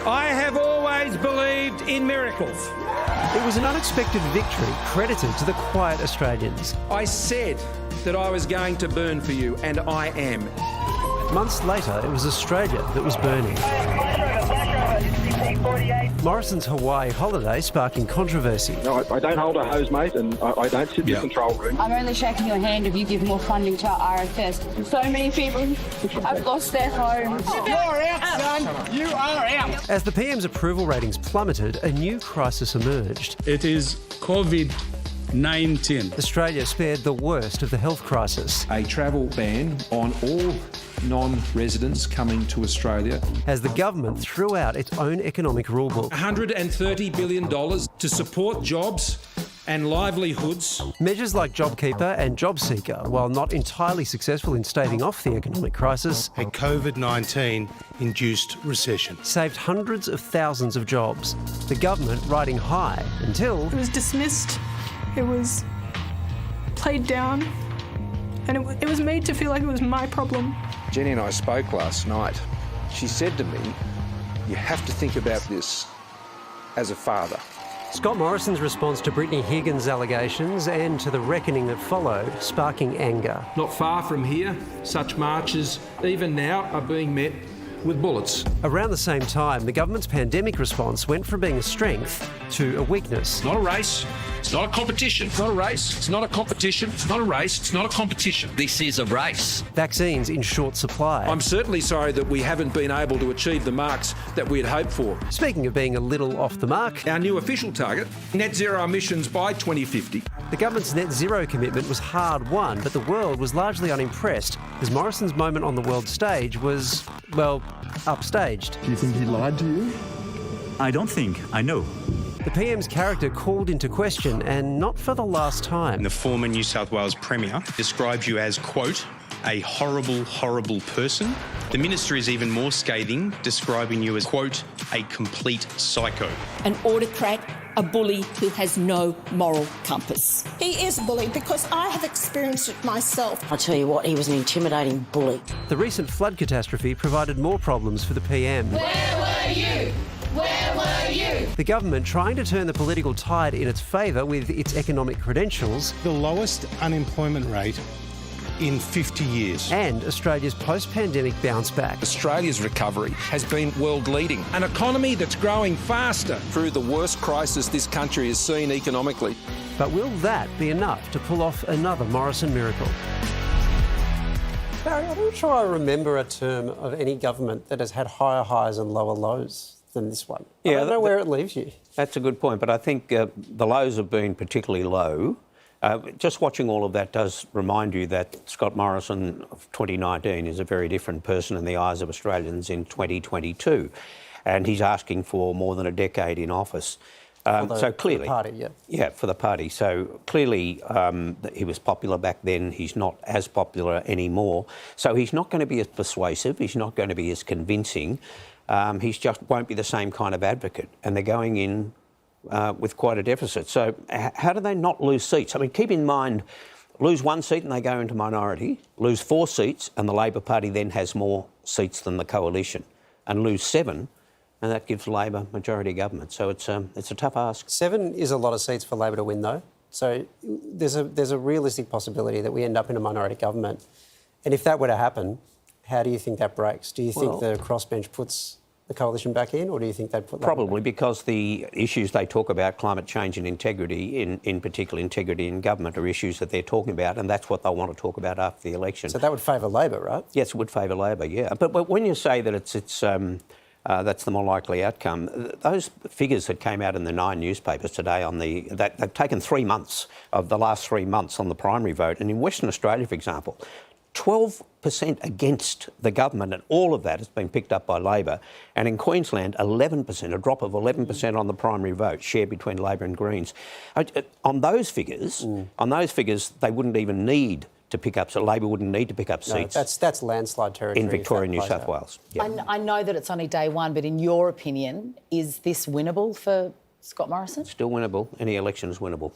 I have always believed in miracles. It was an unexpected victory credited to the quiet Australians. I said that I was going to burn for you, and I am. Months later, it was Australia that was burning. Morrison's Hawaii holiday sparking controversy. No, I don't hold a hose, mate, and I don't sit in the control room. I'm only shaking your hand if you give more funding to our RFS. So many people have lost their homes. You're out, son. You are out. As the PM's approval ratings plummeted, a new crisis emerged. It is COVID-19. Australia spared the worst of the health crisis. A travel ban on all non-residents coming to Australia. As the government threw out its own economic rulebook. $130 billion to support jobs and livelihoods. Measures like JobKeeper and JobSeeker, while not entirely successful in staving off the economic crisis, a COVID-19 induced recession, saved hundreds of thousands of jobs. The government riding high until... It was dismissed, it was played down, and it was made to feel like it was my problem. Jenny and I spoke last night. She said to me, you have to think about this as a father. Scott Morrison's response to Brittany Higgins' allegations and to the reckoning that followed, sparking anger. Not far from here, such marches, even now, are being met with bullets. Around the same time, the government's pandemic response went from being a strength to a weakness. It's not a race. It's not a competition. It's not a race. It's not a competition. It's not a race. It's not a competition. This is a race. Vaccines in short supply. I'm certainly sorry that we haven't been able to achieve the marks that we had hoped for. Speaking of being a little off the mark, our new official target, net zero emissions by 2050. The government's net zero commitment was hard won, but the world was largely unimpressed as Morrison's moment on the world stage was, well, upstaged. Do you think he lied to you? I don't think. I know. The PM's character called into question, and not for the last time. The former New South Wales Premier describes you as, quote, a horrible, horrible person. The Minister is even more scathing, describing you as, quote, a complete psycho. An autocrat, a bully who has no moral compass. He is a bully because I have experienced it myself. I'll tell you what, he was an intimidating bully. The recent flood catastrophe provided more problems for the PM. Where were you? Where were you? The government trying to turn the political tide in its favour with its economic credentials. The lowest unemployment rate in 50 years. And Australia's post-pandemic bounce back. Australia's recovery has been world-leading. An economy that's growing faster through the worst crisis this country has seen economically. But will that be enough to pull off another Morrison miracle? Barry, I'm not sure I remember a term of any government that has had higher highs and lower lows than this one. I don't know where it leaves you. That's a good point, but I think the lows have been particularly low. Just watching all of that does remind you that Scott Morrison of 2019 is a very different person in the eyes of Australians in 2022. And he's asking for more than a decade in office. So clearly, for the party, yeah. Yeah, for the party. So clearly he was popular back then. He's not as popular anymore. So he's not going to be as persuasive. He's not going to be as convincing. He just won't be the same kind of advocate. And they're going in with quite a deficit. So how do they not lose seats? I mean, keep in mind, lose one seat and they go into minority, lose 4 seats and the Labor Party then has more seats than the coalition, and lose 7 and that gives Labor majority government. So it's a tough ask. 7 is a lot of seats for Labor to win, though. So there's a realistic possibility that we end up in a minority government. And if that were to happen, how do you think that breaks? Do you think the crossbench puts the coalition back in, or do you think they'd put... Probably, because the issues they talk about, climate change and integrity, in particular integrity in government, are issues that they're talking about, and that's what they want to talk about after the election. So that would favour Labor, right? Yes, it would favour Labor, yeah. But when you say that that's the more likely outcome, those figures that came out in the 9 newspapers today on they've taken 3 months of the last 3 months on the primary vote, and in Western Australia, for example, 12% against the government, and all of that has been picked up by Labor. And in Queensland, 11%, a drop of 11% on the primary vote, shared between Labor and Greens. On those figures, they wouldn't even need to pick up, so Labor wouldn't need to pick up seats. No, that's landslide territory in Victoria and New South Wales. Yeah. I know that it's only day one, but in your opinion, is this winnable for Scott Morrison? Still winnable. Any election is winnable.